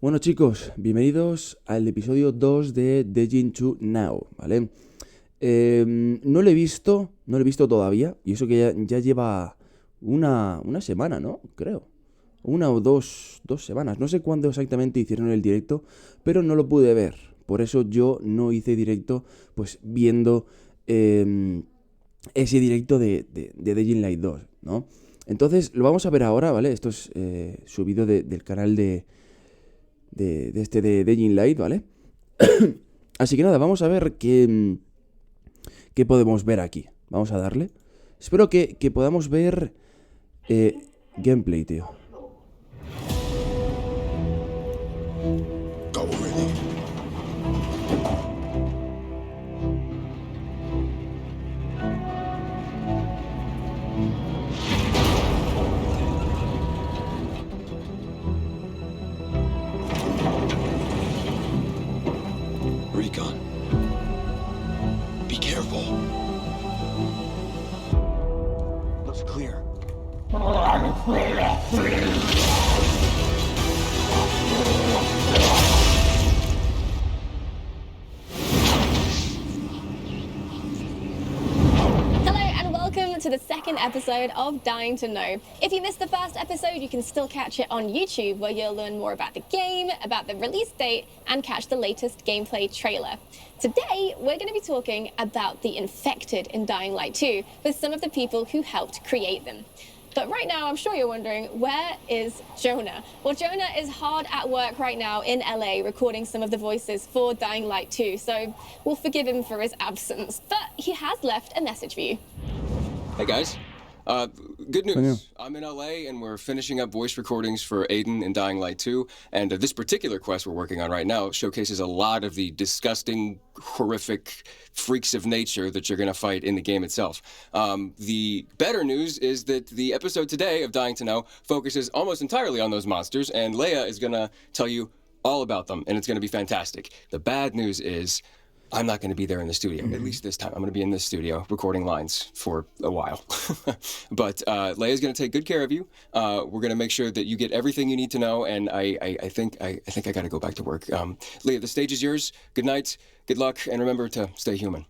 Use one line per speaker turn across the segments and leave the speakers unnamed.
Bueno chicos, bienvenidos al episodio 2 de Dejin to Now, ¿vale? No lo he visto todavía, y eso que ya lleva una semana, ¿no? Creo. Una o dos semanas. No sé cuándo exactamente hicieron el directo, pero no lo pude ver. Por eso yo no hice directo, pues viendo ese directo de Dying Light 2, ¿no? Entonces lo vamos a ver ahora, ¿vale? Esto es subido del canal de Dying Light, ¿vale? Así que nada, vamos a ver qué podemos ver aquí. Vamos a darle. Espero que podamos ver gameplay, tío.
Be careful. Looks clear.
To the second episode of Dying to Know. If you missed the first episode, you can still catch it on YouTube, where you'll learn more about the game, about the release date, and catch the latest gameplay trailer. Today, we're going to be talking about the infected in Dying Light 2 with some of the people who helped create them. But right now, I'm sure you're wondering, where is Jonah? Well, Jonah is hard at work right now in LA recording some of the voices for Dying Light 2, so we'll forgive him for his absence. But he has left a message for you.
Hey guys, good news. I'm in LA and we're finishing up voice recordings for Aiden in Dying Light 2, and this particular quest we're working on right now showcases a lot of the disgusting, horrific freaks of nature that you're gonna fight in the game itself. The better news is that the episode today of Dying to Know focuses almost entirely on those monsters, and Leia is gonna tell you all about them, and it's gonna be fantastic. The bad news is I'm not going to be there in the studio, at least this time. I'm going to be in this studio recording lines for a while. But Leia's going to take good care of you. We're going to make sure that you get everything you need to know, and I think I got to go back to work. Leia, the stage is yours. Good night, good luck, and remember to stay human.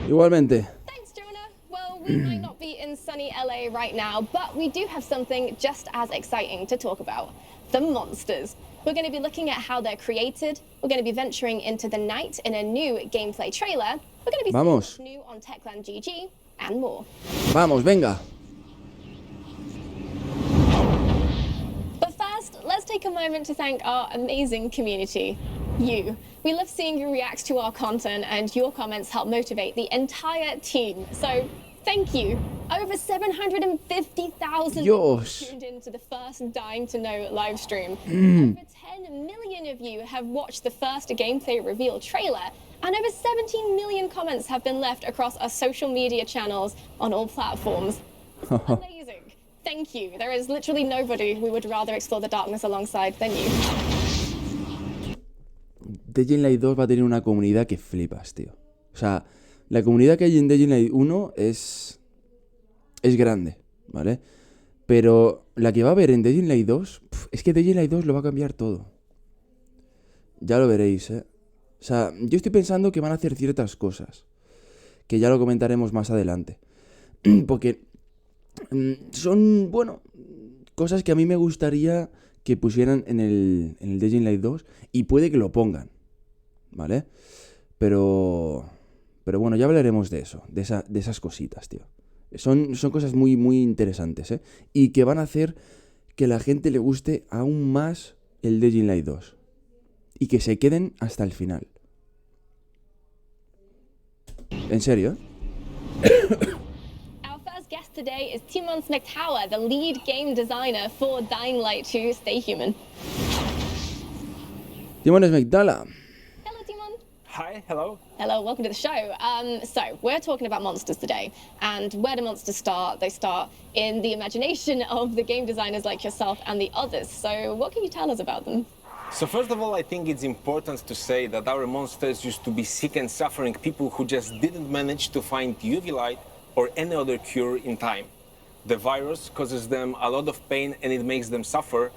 Igualmente.
Thanks, Jonah. Well, we might not be in sunny LA right now, but we do have something just as exciting to talk about. The monsters. We're going to be looking at how they're created. We're going to be venturing into the night in a new gameplay trailer. We're going to be seeing what's new on Techland GG and more.
Vamos, venga.
But first, let's take a moment to thank our amazing community. You. We love seeing you react to our content, and your comments help motivate the entire team. So thank you. Over 750,000 tuned into the first Dying to Know live stream. Over 10 million of you have watched the first gameplay reveal trailer, and over 17 million comments have been left across our social media channels on all platforms. Amazing. Thank you. There is literally nobody we would rather explore the darkness alongside than you.
Dying Light 2 va a tener una comunidad que flipas, tío. O sea, la comunidad que hay en Dying Light 1 es grande, ¿vale? Pero la que va a haber en Dying Light 2, es que Dying Light 2 lo va a cambiar todo. Ya lo veréis, ¿eh? O sea, yo estoy pensando que van a hacer ciertas cosas, que ya lo comentaremos más adelante. Porque son, bueno, cosas que a mí me gustaría que pusieran en el Dying Light 2, y puede que lo pongan, ¿vale? Pero bueno, ya hablaremos de eso, de esas cositas, tío. Son cosas muy, muy interesantes, ¿eh? Y que van a hacer que la gente le guste aún más el Dying Light 2. Y que se queden hasta el final. En serio, ¿eh?
Our first guest today is Timon Smektauer, the lead game designer for Dying Light 2 Stay Human.
Timon Smektauer.
Hello, Timon.
Hi, hello.
Hello, welcome to the show. So we're talking about monsters today, and where do monsters start? They start in the imagination of the game designers like yourself and the others. So what can you tell us about them?
So first of all, I think it's important to say that our monsters used to be sick and suffering people who just didn't manage to find UV light or any other cure in time. The virus causes them a lot of pain and it makes them suffer.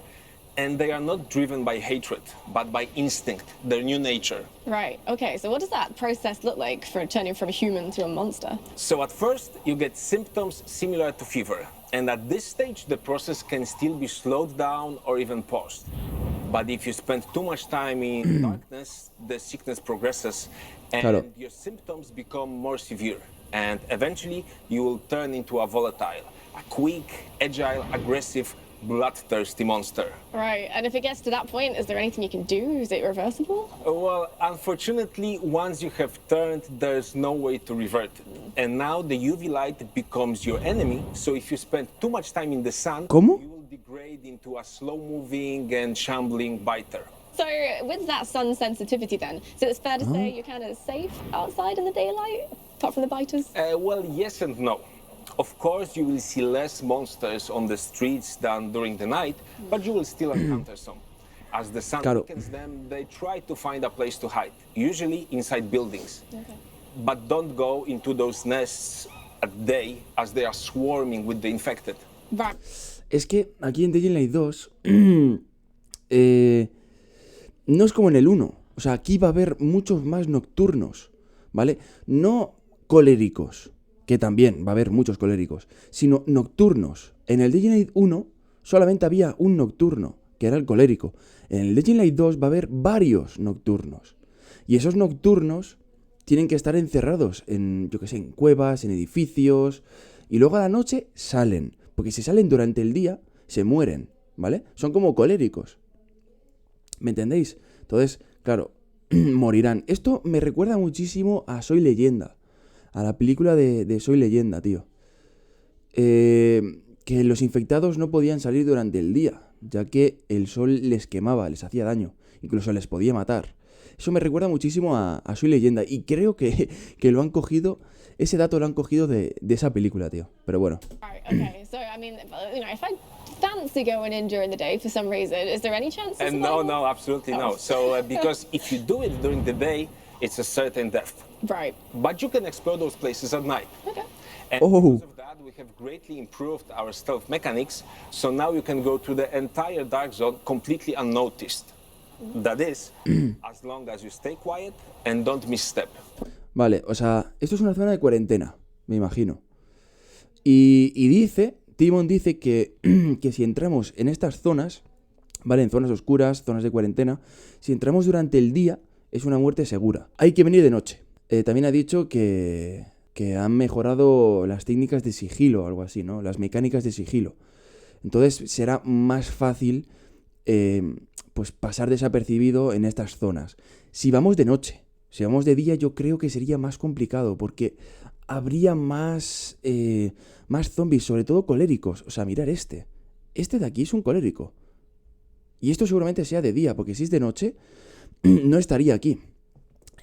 And they are not driven by hatred, but by instinct, their new nature.
Right, okay, so what does that process look like for turning from a human to a monster?
So at first, you get symptoms similar to fever. And at this stage, the process can still be slowed down or even paused. But if you spend too much time in darkness, the sickness progresses and your symptoms become more severe. And eventually, you will turn into a volatile, a quick, agile, aggressive, bloodthirsty monster.
Right, and if it gets to that point, is there anything you can do? Is it reversible?
Well, unfortunately, once you have turned, there's no way to revert it. And now the UV light becomes your enemy, so if you spend too much time in the sun,
¿Cómo?
you will degrade into a slow-moving and shambling biter.
So with that sun sensitivity then, so it's fair to say you're kind of safe outside in the daylight, apart from the biters?
Well, yes and no. Of course, you will see less monsters on the streets than during the night, but you will still encounter some. As the sun weakens them, they try to find a place to hide, usually inside buildings. Okay. But don't go into those nests at day, as they are swarming with the infected.
Right.
Es que aquí en Dying Light 2 no es como en el 1. O sea, aquí va a haber muchos más nocturnos, ¿vale? No coléricos, que también va a haber muchos coléricos, sino nocturnos. En el Dying Light 1 solamente había un nocturno, que era el colérico. En el Dying Light 2 va a haber varios nocturnos. Y esos nocturnos tienen que estar encerrados en, yo qué sé, en cuevas, en edificios. Y luego a la noche salen. Porque si salen durante el día, se mueren, ¿vale? Son como coléricos. ¿Me entendéis? Entonces, claro, morirán. Esto me recuerda muchísimo a Soy Leyenda. A la película de Soy Leyenda, tío. Que los infectados no podían salir durante el día, ya que el sol les quemaba, les hacía daño. Incluso les podía matar. Eso me recuerda muchísimo a Soy Leyenda. Y creo que lo han cogido, ese dato lo han cogido de esa película, tío. Pero bueno.
Okay, so I mean, you know, if I fancy going in during the day for some reason, is there any chance?
No, absolutely no. So because if you do it during the day, it's a certain death.
Right.
But you can explore those places at night.
Okay.
And because of that, we have greatly improved our stealth mechanics, so now you can go through the entire dark zone completely unnoticed. That is, as long as you stay quiet and don't misstep.
Vale, o sea, esto es una zona de cuarentena, me imagino. Y Timon dice que si entramos en estas zonas, ¿vale? En zonas oscuras, zonas de cuarentena, si entramos durante el día, es una muerte segura. Hay que venir de noche. También ha dicho que han mejorado las técnicas de sigilo o algo así, ¿no? Las mecánicas de sigilo. Entonces será más fácil pues pasar desapercibido en estas zonas. Si vamos de noche, si vamos de día, yo creo que sería más complicado porque habría más zombies, sobre todo coléricos. O sea, mirar este de aquí es un colérico. Y esto seguramente sea de día, porque si es de noche, no estaría aquí.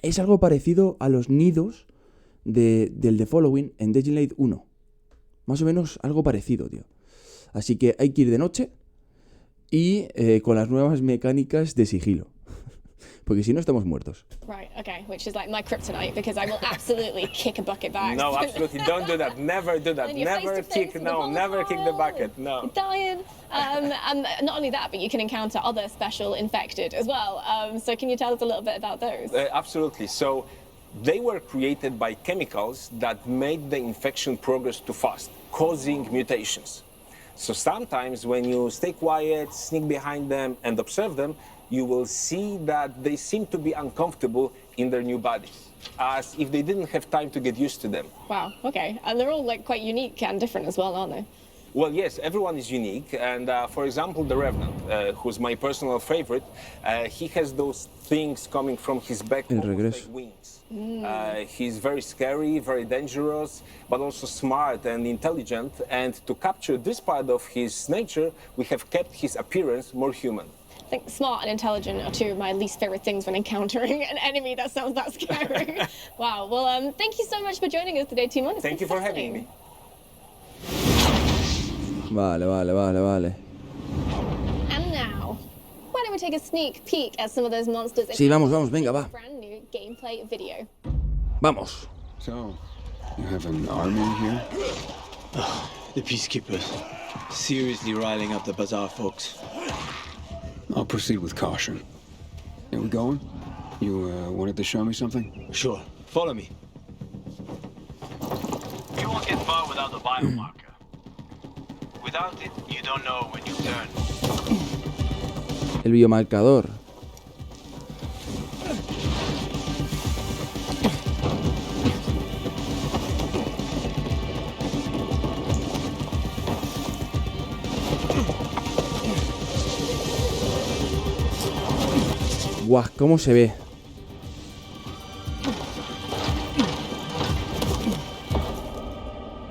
Es algo parecido a los nidos del The Following en Dying Light 1. Más o menos algo parecido, tío. Así que hay que ir de noche y con las nuevas mecánicas de sigilo. Porque si no, estamos muertos.
Right, okay, which is like my kryptonite, because I will absolutely kick a bucket back.
No, absolutely, don't do that. Never do that. Never kick the bucket. No.
You're dying. And not only that, but you can encounter other special infected as well. So can you tell us a little bit about those?
Absolutely. So they were created by chemicals that made the infection progress too fast, causing mutations. So sometimes when you stay quiet, sneak behind them, and observe them, you will see that they seem to be uncomfortable in their new bodies, as if they didn't have time to get used to them.
Wow, okay. And they're all like quite unique and different as well, aren't they?
Well, yes, everyone is unique. And for example, the Revenant, who's my personal favorite, he has those things coming from his back, almost like wings. He's very scary, very dangerous, but also smart and intelligent. And to capture this part of his nature, we have kept his appearance more human.
I think smart and intelligent are two of my least favorite things when encountering an enemy that sounds that scary. Wow. Well, thank you so much for joining us today, Timon.
Thank you for having me.
Vale.
And now, why don't we take a sneak peek at some of those monsters?
Sí, vamos, venga, va.
Brand new gameplay video.
Vamos.
So, you have an army here?
The peacekeepers. Seriously riling up the bazaar folks.
I'll proceed with caution. Are we going? You wanted to show me something?
Sure. Follow me. You won't get far without a biomarker. Without it, you don't know when you turn.
El biomarcador. Guau, cómo se ve.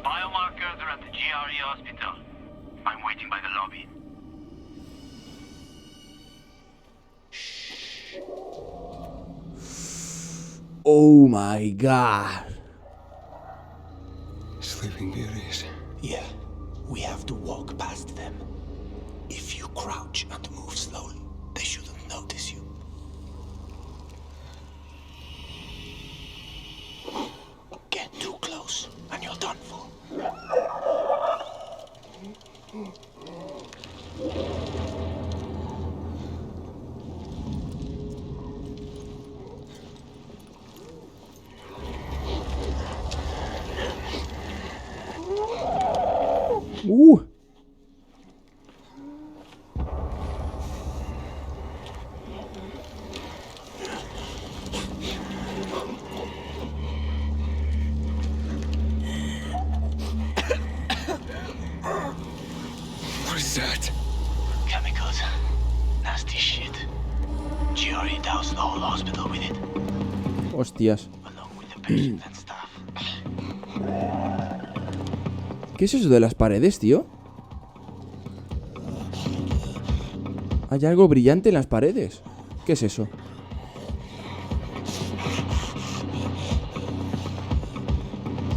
Biomarkers are at the GRE hospital. I'm waiting by the lobby.
Oh my god.
Sleeping Beauties.
Yeah, we have to walk past them. If you crouch and move slowly, they shouldn't notice you. Get too close and you're done for.
Uh.
What is that?
Chemicals. Nasty shit. GRE doused the whole hospital with it,
Hostias.
along with the patient and staff.
¿Qué es eso de las paredes, tío? Hay algo brillante en las paredes. ¿Qué es eso?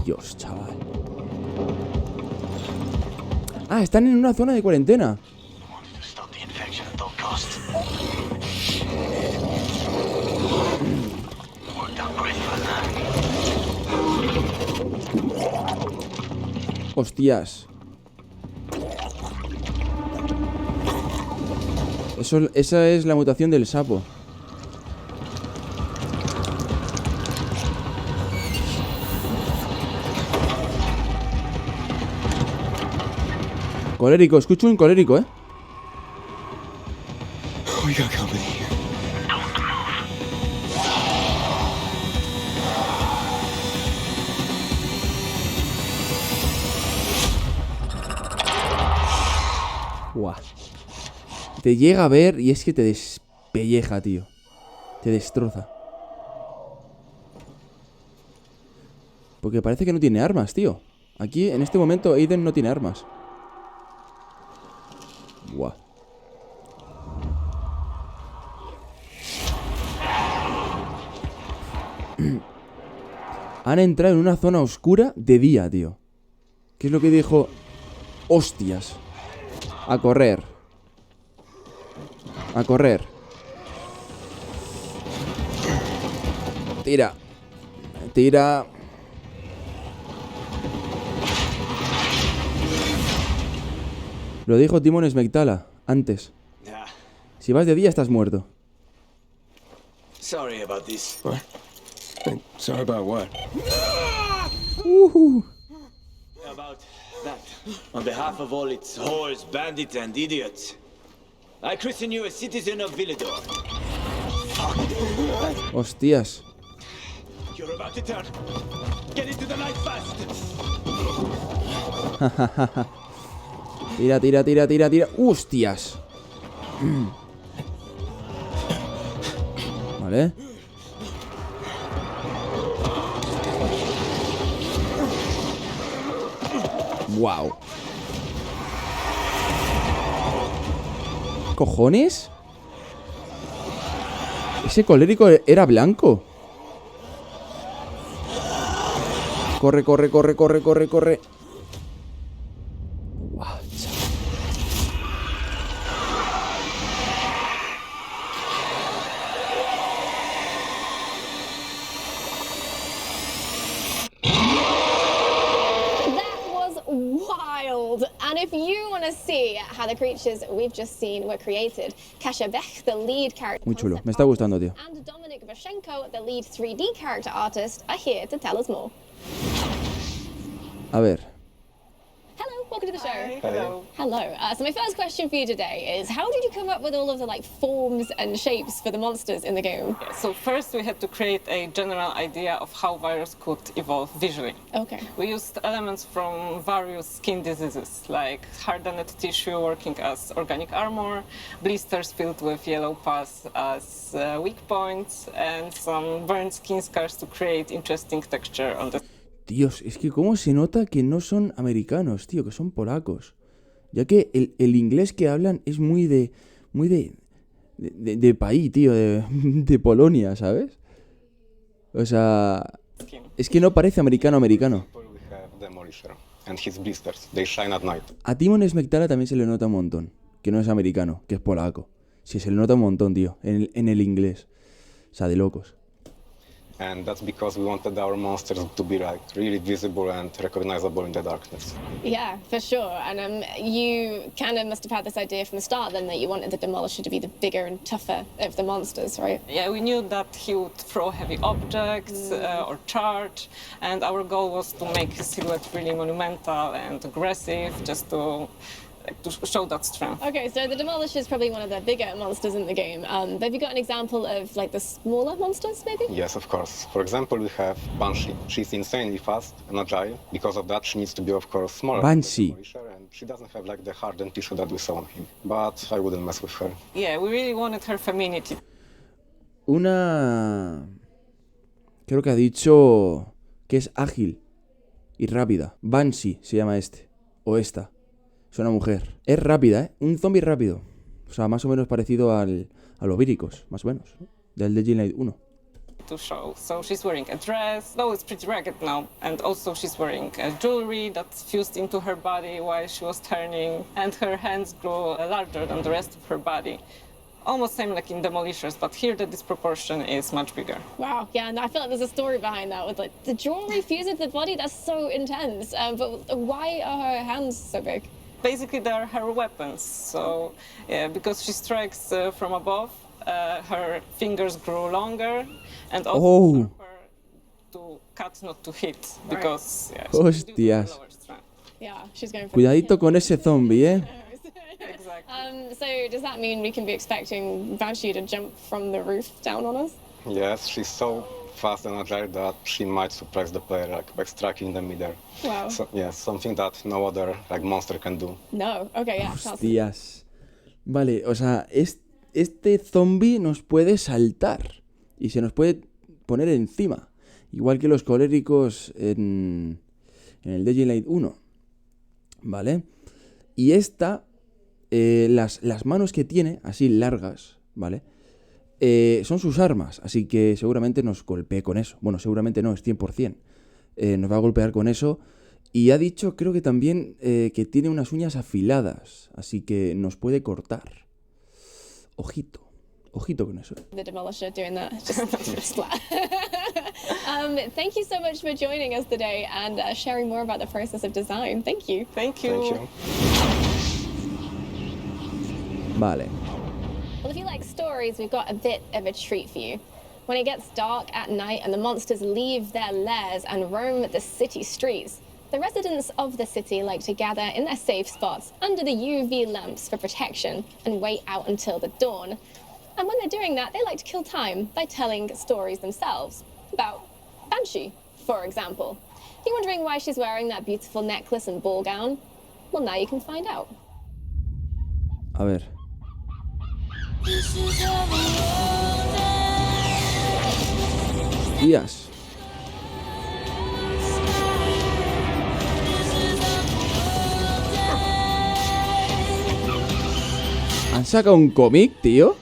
Dios, chaval. Ah, están en una zona de cuarentena.
Wanted to stop the infection at all costs. Worked out great for that.
Hostias. Esa es la mutación del sapo. Colérico, escucho un colérico,
We got company here.
Guau. Te llega a ver y es que te despelleja, tío. Te destroza. Porque parece que no tiene armas, tío. Aquí, en este momento, Aiden no tiene armas. Guau. Han entrado en una zona oscura de día, tío. ¿Qué es lo que dijo? Hostias. A correr. A correr. Tira. Tira. Lo dijo Timon Smectala antes.
Yeah.
Si vas de día estás muerto.
Sorry about this.
What? Hey, sorry about what?
About that. On behalf of all its whores, bandits, and idiots, I christen you a citizen of Villador.
Hostias.
You're about to turn. Get into the light fast.
Tira, tira, tira, tira, tira. Hostias. Vale. Wow. ¿Cojones? Ese colérico era blanco. Corre, corre, corre, corre, corre, corre. Guau, chaval.
That was wild. And if you want to to see how the creatures we've just seen were created, Kasia Bech, the lead character
Muy chulo.
concept
Me está gustando,
artist,
tío.
and Dominik Vashenko, the lead 3D character artist, are here to tell us more.
A ver.
Hello, welcome to the show.
Hello.
Hello. So my first question for you today is, how did you come up with all of the forms and shapes for the monsters in the game?
So first we had to create a general idea of how virus could evolve visually.
Okay.
We used elements from various skin diseases, like hardened tissue working as organic armor, blisters filled with yellow pus as weak points, and some burned skin scars to create interesting texture on the...
Dios, es que cómo se nota que no son americanos, tío, que son polacos. Ya que el inglés que hablan es muy de país, tío, de Polonia, ¿sabes? O sea, es que no parece americano.
We have Demolisher and his blisters. They shine at night.
A Timon Smectala también se le nota un montón, que no es americano, que es polaco. Sí, se le nota un montón, tío, en el inglés. O sea, de locos.
And that's because we wanted our monsters to be really visible and recognizable in the darkness.
Yeah, for sure. And you kind of must have had this idea from the start then that you wanted the Demolisher to be the bigger and tougher of the monsters, right?
Yeah, we knew that he would throw heavy objects or charge, and our goal was to make his silhouette really monumental and aggressive, just to show that strength.
Okay, so the Demolisher is probably one of the bigger monsters in the game. But have you got an example of the smaller monsters, maybe?
Yes, of course. For example, we have Banshee. She's insanely fast and agile. Because of that, she needs to be, of course, smaller.
Banshee.
Than the Demolisher, and she doesn't have the hardened tissue that we saw on him. But I wouldn't mess with her.
Yeah, we really wanted her femininity.
Creo que ha dicho que es ágil y rápida. Banshee se llama este. O esta. Es una mujer. Es rápida, ¿eh? Un zombie rápido. O sea, más o menos parecido a los víricos, más o menos, ¿no? Del Dying Light 1.
To show. So she's wearing a dress, though it's pretty ragged now, and also she's wearing jewelry that's fused into her body while she was turning, and her hands grew larger than the rest of her body. Almost same like in Demolishers, but here the disproportion is much bigger.
Wow, yeah, and I feel like there's a story behind that with the jewelry fused into the body. That's so intense. But why are her hands so big?
Basically, they are her weapons. So, yeah, because she strikes from above, her fingers grow longer, and also sharper to cut, not to hit, because
Hostias.
Yeah, she's going for
Cuidadito con ese zombie, ¿eh?
Exactly.
So does that mean we can be expecting Banshee to jump from the roof down on us?
Yes, she's so fast and agile that she might surprise the player by striking them midair.
Wow.
So, yeah, something that no other monster can do.
No, okay, yeah.
Hostias. Vale, o sea, este zombie nos puede saltar y se nos puede poner encima. Igual que los coléricos en el Dying Light 1. ¿Vale? Y esta, las manos que tiene, así largas, ¿vale? Son sus armas, así que seguramente nos golpee con eso. Bueno, seguramente no, es 100%. Nos va a golpear con eso. Y ha dicho, creo que también, que tiene unas uñas afiladas, así que nos puede cortar. Ojito. Ojito con eso.
The Demolisher doing that. Just splat. Thank you so much for joining us today and sharing more about the process of design. Thank you.
Thank you.
Thank you.
Vale.
Well, if you like stories, we've got a bit of a treat for you. When it gets dark at night and the monsters leave their lairs and roam the city streets, the residents of the city like to gather in their safe spots under the UV lamps for protection and wait out until the dawn. And when they're doing that, they like to kill time by telling stories themselves about Banshee, for example. You're wondering why she's wearing that beautiful necklace and ball gown? Well, now you can find out.
A ver. Días. ¿Han sacado un cómic, tío?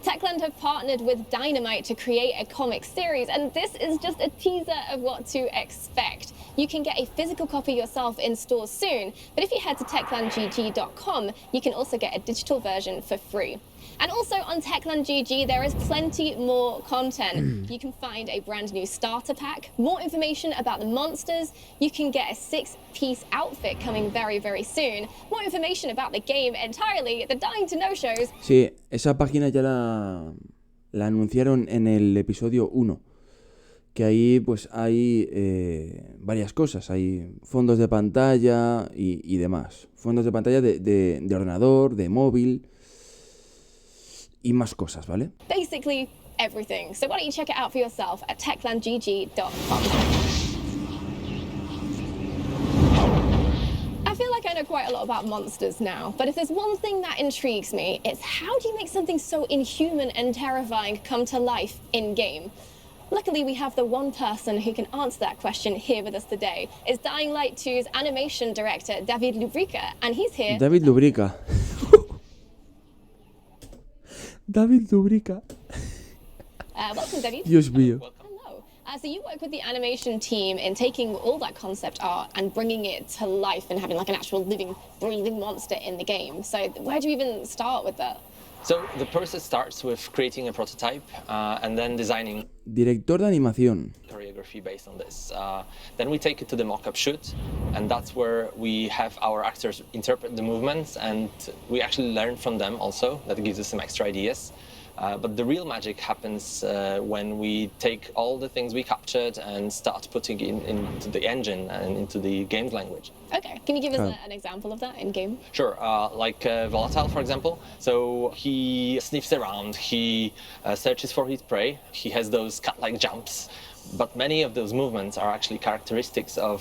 Tech Techland have partnered with Dynamite to create a comic series, and this is just a teaser of what to expect. You can get a physical copy yourself in stores soon, but if you head to techlandgg.com, you can also get a digital version for free. And also on Techland GG, there is plenty more content. You can find a brand new starter pack, more information about the monsters. You can get a 6-piece outfit coming very, very soon. More information about the game entirely, the Dying to Know shows.
Sí, esa página ya la anunciaron en el episodio 1. Que ahí pues hay varias cosas. Hay fondos de pantalla y demás. Fondos de pantalla de ordenador, de móvil y más cosas, ¿vale?
Basically everything. So why don't you check it out for yourself at techlandgg.com. I feel like I know quite a lot about monsters now, but if there's one thing that intrigues me, it's how do you make something so inhuman and terrifying come to life in-game? Luckily, we have the one person who can answer that question here with us today. It's Dying Light 2's animation director, David Lubrica, and he's here.
David Lubrica. David Lubrica.
Welcome, David.
Dios mío.
Hello. So you work with the animation team in taking all that concept art and bringing it to life and having like an actual living, breathing monster in the game. So where do you even start with that?
So the process starts with creating a prototype and then designing
Director de animación.
choreography based on this. Then we take it to the mock-up shoot, and that's where we have our actors interpret the movements, and we actually learn from them also. That gives us some extra ideas. But the real magic happens when we take all the things we captured and start putting into the engine and into the game's language.
Okay, can you give us an example of that in game?
Sure, like Volatile, for example. So he sniffs around, he searches for his prey, he has those cat-like jumps. But many of those movements are actually characteristics of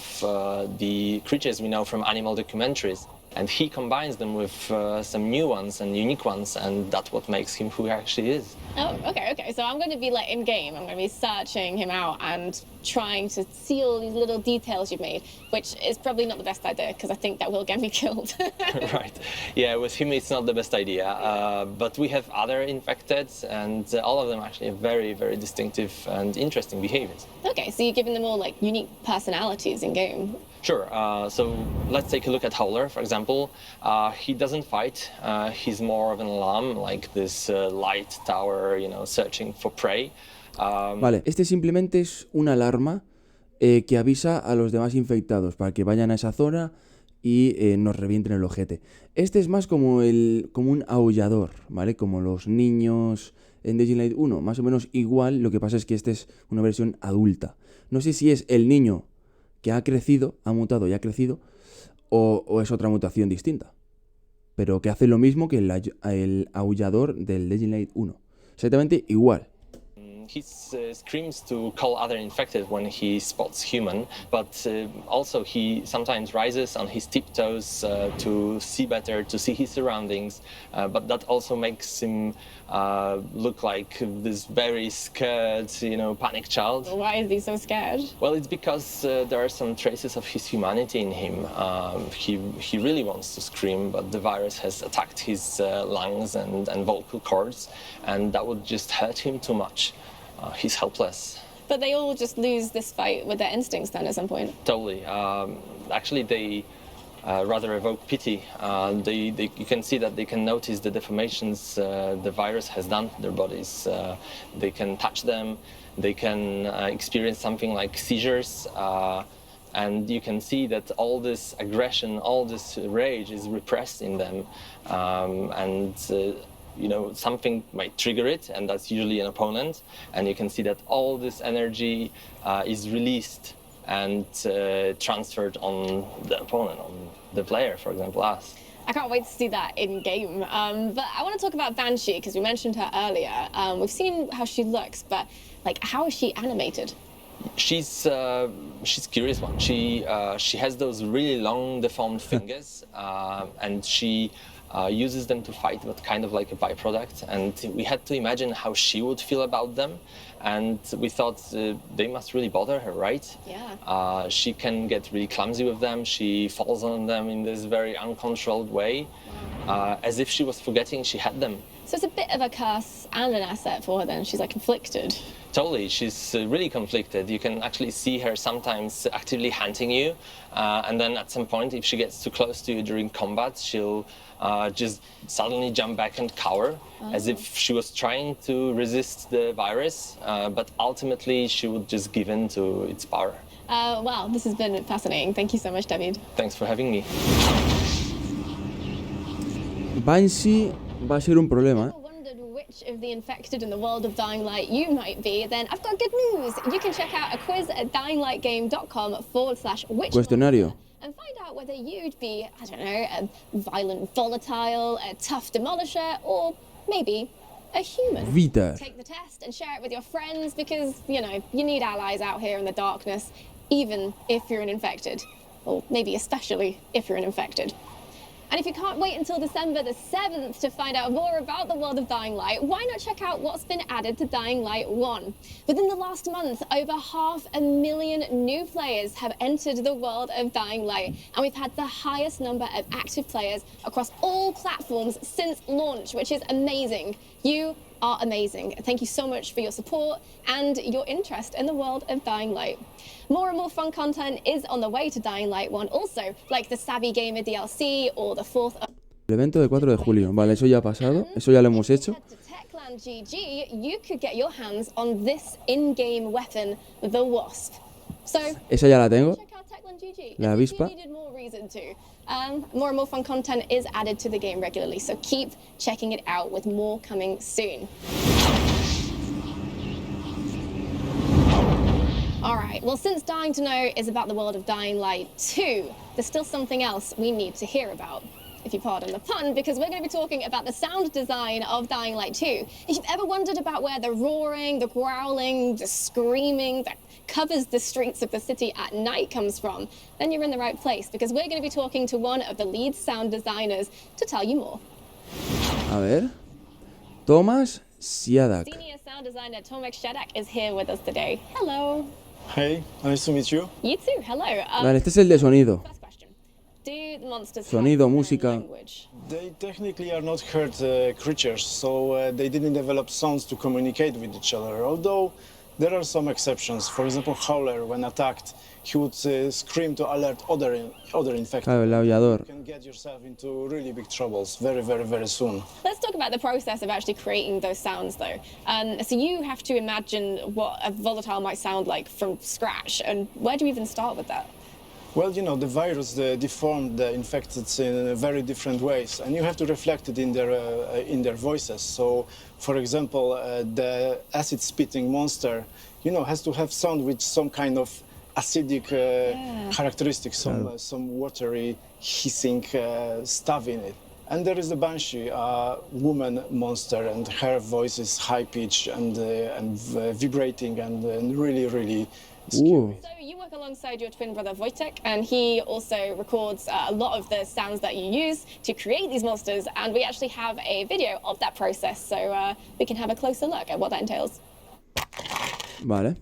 the creatures we know from animal documentaries. And he combines them with some new ones and unique ones, and that's what makes him who he actually is.
Oh, okay. So I'm going to be like in game. I'm going to be searching him out and trying to see all these little details you've made, which is probably not the best idea because I think that will get me killed.
Right. Yeah, with him it's not the best idea. But we have other infected, and all of them actually have very, very distinctive and interesting behaviors.
Okay, so you're giving them all like unique personalities in game.
Sure. So let's take a look at Howler, for example. He doesn't fight. He's more of an alarm, like this light tower, searching for prey.
Vale, este simplemente es una alarma que avisa a los demás infectados para que vayan a esa zona y nos revienten el ojete. Este es más como un aullador, ¿vale? Como los niños en Dying Light 1, más o menos igual. Lo que pasa es que este es una versión adulta. No sé si es el niño que ha crecido, ha mutado y ha crecido, o es otra mutación distinta, pero que hace lo mismo que el aullador del Dying Light 1. Exactamente igual.
He screams to call other infected when he spots human, but also he sometimes rises on his tiptoes to see better, to see his surroundings, but that also makes him look like this very scared, panic child.
Why is he so scared?
Well, it's because there are some traces of his humanity in him. He really wants to scream, but the virus has attacked his lungs and vocal cords, and that would just hurt him too much. He's helpless.
But they all just lose this fight with their instincts then at some point.
Totally. Actually, they rather evoke pity. You can see that they can notice the deformations the virus has done to their bodies. They can touch them. They can experience something like seizures. And you can see that all this aggression, all this rage is repressed in them. Something might trigger it, and that's usually an opponent. And you can see that all this energy is released and transferred on the opponent, on the player, for example, us.
I can't wait to see that in game. But I want to talk about Banshee because we mentioned her earlier. We've seen how she looks, but how is she animated?
She's a curious one. She has those really long deformed fingers, and she uses them to fight, but kind of like a byproduct. And we had to imagine how she would feel about them. And we thought they must really bother her, right?
Yeah.
She can get really clumsy with them. She falls on them in this very uncontrolled way. as if she was forgetting she had them.
So it's a bit of a curse and an asset for her then. She's like conflicted.
Totally, she's really conflicted. You can actually see her sometimes actively hunting you, and then at some point, if she gets too close to you during combat, she'll just suddenly jump back and cower, as if she was trying to resist the virus, but ultimately she would just give in to its power.
Wow, this has been fascinating. Thank you so much, David.
Thanks for having me.
Banshee va a ser un problema,
Wondered which of the infected in the world of Dying Light you might be, then I've got good news. You can check out a quiz at dyinglightgame.com/which
Cuestionario.
and find out whether you'd be, I don't know, a violent volatile, a tough demolisher, or maybe a human.
Vitar.
Take the test and share it with your friends because, you know, you need allies out here in the darkness, even if you're an infected, or maybe especially if you're an infected. And if you can't wait until December the 7th to find out more about the world of Dying Light, why not check out what's been added to Dying Light 1? Within the last month, over 500,000 new players have entered the world of Dying Light, and we've had the highest number of active players across all platforms since launch, which is amazing. You are amazing. Thank you so much for your support and your interest in the world of Dying Light. More and more fun content is on the way to Dying Light 1 also, like the Savvy Gamer DLC or the 4th...
El evento del 4 de julio. Vale, eso ya ha pasado. Eso ya lo hemos hecho.
Techland GG, you could get your hands on this in-game weapon, the Wasp. So,
Esa ya la tengo.
check out Techland GG.
La
If
avispa.
you needed more reason to. More and more fun content is added to the game regularly, so keep checking it out with more coming soon. Alright, well since Dying to Know is about the world of Dying Light 2, there's still something else we need to hear about. If you pardon the pun, because we're going to be talking about the sound design of Dying Light 2. If you've ever wondered about where the roaring, the growling, the screaming that covers the streets of the city at night comes from, then you're in the right place, because we're going to be talking to one of the lead sound designers to tell you more.
A ver. Thomas Siadak.
Senior sound designer Tomek Shadak is here with us today. Hello.
Hey, nice to meet you.
You too, hello.
Vale, este es el de sonido.
First question. Do the monsters
Sonido,
have their
música.
language?
They technically are not herd creatures, so they didn't develop sounds to communicate with each other, although there are some exceptions. For example, Howler, when attacked, he would scream to alert other infected.
Claro, el aullador.
You can get yourself into really big troubles very, very, very soon.
Let's talk about the process of actually creating those sounds, though. So you have to imagine what a volatile might sound like from scratch, and where do you even start with that?
Well, you know, the virus deformed the infected in very different ways, and you have to reflect it in their voices. So, for example, the acid-spitting monster, you know, has to have sound with some kind of acidic characteristics, some watery, hissing stuff in it. And there is the Banshee, a woman monster, and her voice is high-pitched and vibrating and really, really scary.
So you work alongside your twin brother Wojtek, and he also records a lot of the sounds that you use to create these monsters, and we actually have a video of that process, so we can have a closer look at what that entails.
Vale.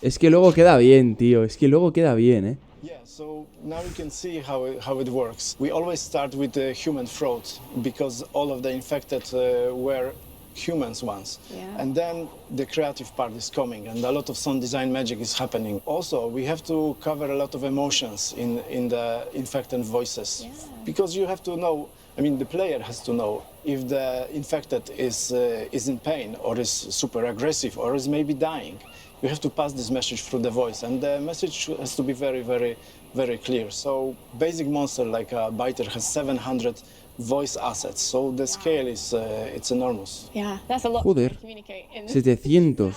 Es que luego queda bien, tío. Es que luego queda bien, ¿eh?
Yeah, so now you can see how it works. We always start with the human throat because all of the infected were humans once.
Yeah.
And then the creative part is coming and a lot of sound design magic is happening. Also, we have to cover a lot of emotions in the infected voices because you have to know, I mean, the player has to know if the infected is in pain or is super aggressive or is maybe dying. You have to pass this message through the voice, and the message has to be very, very, very clear. So basic monster like a biter has 700 voice assets, so the scale is it's enormous.
Yeah, that's a lot
Joder.
to communicate in
700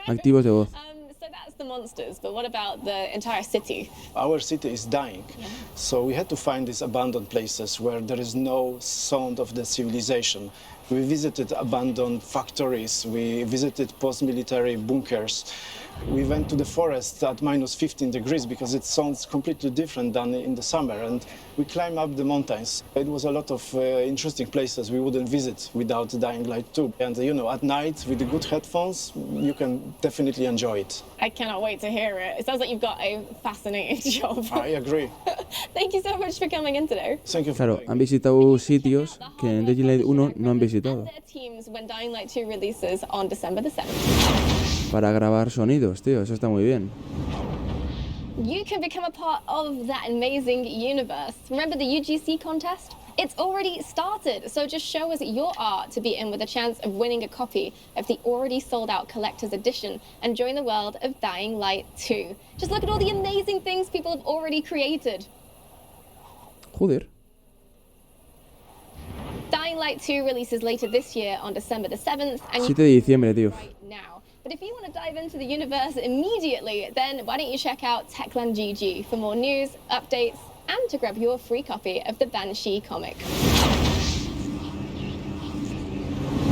activos de voz.
So That's the monsters, but what about the entire city?
Our city is dying, so we had to find these abandoned places where there is no sound of the civilization. We visited abandoned factories, we visited post-military bunkers. We went to the forest at minus 15 degrees because it sounds completely different than in the summer, and we climbed up the mountains. It was a lot of interesting places we wouldn't visit without Dying Light 2. And you know, at night with the good headphones, you can definitely enjoy it.
I cannot wait to hear it. It sounds like you've got a fascinating job.
I agree.
Thank you so much for coming in today.
Thank you for
Claro, han visitado sitios que en Dying Light 1 no han visitado.
Their teams when Dying Light 2 releases on December the 7th.
Para grabar sonidos, tío, eso está muy bien.
You can become a part of that amazing universe. Remember the UGC contest? It's already started, so just show us your art to be in with a chance of winning a copy of the already sold out collector's edition and join the world of Dying Light 2. Just look at all the amazing things people have already created.
Joder.
Dying Light 2 releases later this year on December the 7th, and
7 de diciembre, tío.
right now. But if you want to dive into the universe immediately, then why don't you check out Techland GG for more news, updates, and to grab your free copy of the Banshee comic.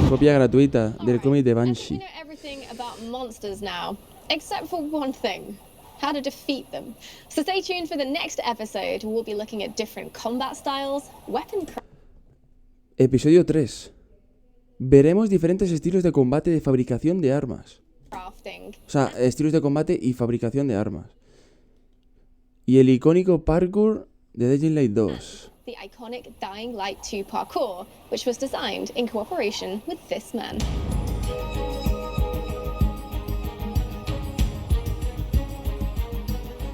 Copia gratuita del cómic de
I think we
Banshee.
know everything about monsters now, except for one thing: how to defeat them. So stay tuned for the next episode. We'll be looking at different combat styles, weapon
Episodio 3. Veremos diferentes estilos de combate de fabricación de armas.
crafting,
O sea, estilos de combate y fabricación de armas. Y el icónico parkour de Dying Light 2.
the iconic Dying Light 2 parkour, which was designed in cooperation with this man.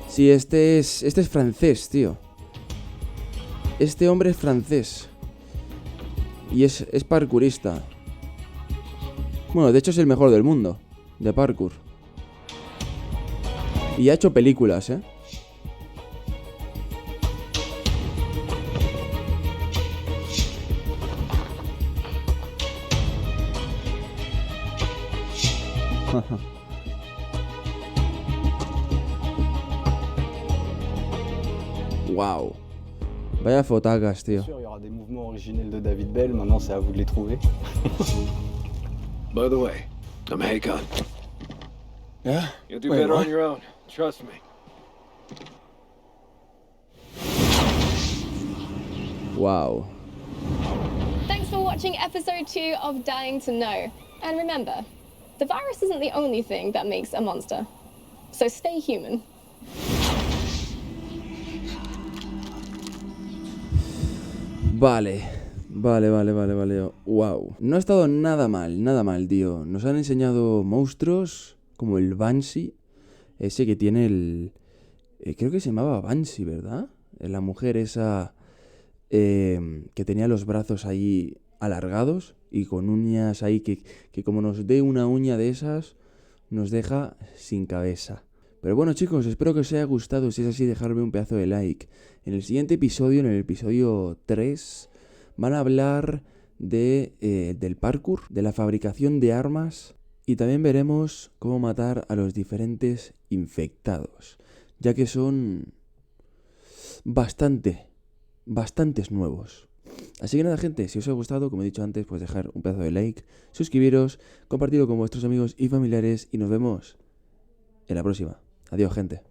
Sí, este es francés, tío. Este hombre es francés. Y es parkourista. Bueno, de hecho es el mejor del mundo de parkour. Y ha hecho películas, ¿eh? Wow. Vaya fotacas, tío.
Bien sûr, il y aura des mouvements originels de David Bell, maintenant c'est à vous de les trouver.
By the way, I'm Hakon.
Yeah? You'll do
Wait,
better
what?
on your own. Trust me.
Wow.
Thanks for watching episode 2 of Dying to Know. And remember, the virus isn't the only thing that makes a monster. So stay human.
Vale. Wow. No ha estado nada mal, tío. Nos han enseñado monstruos como el Banshee. Ese que tiene el... creo que se llamaba Banshee, ¿verdad? La mujer esa que tenía los brazos ahí alargados y con uñas ahí que como nos dé una uña de esas nos deja sin cabeza. Pero bueno, chicos, espero que os haya gustado. Si es así, dejadme un pedazo de like. En el siguiente episodio, en el episodio 3, van a hablar del parkour, de la fabricación de armas, y también veremos cómo matar a los diferentes infectados, ya que son bastantes nuevos. Así que nada, gente, si os ha gustado, como he dicho antes, pues dejar un pedazo de like, suscribiros, compartirlo con vuestros amigos y familiares, y nos vemos en la próxima. Adiós, gente.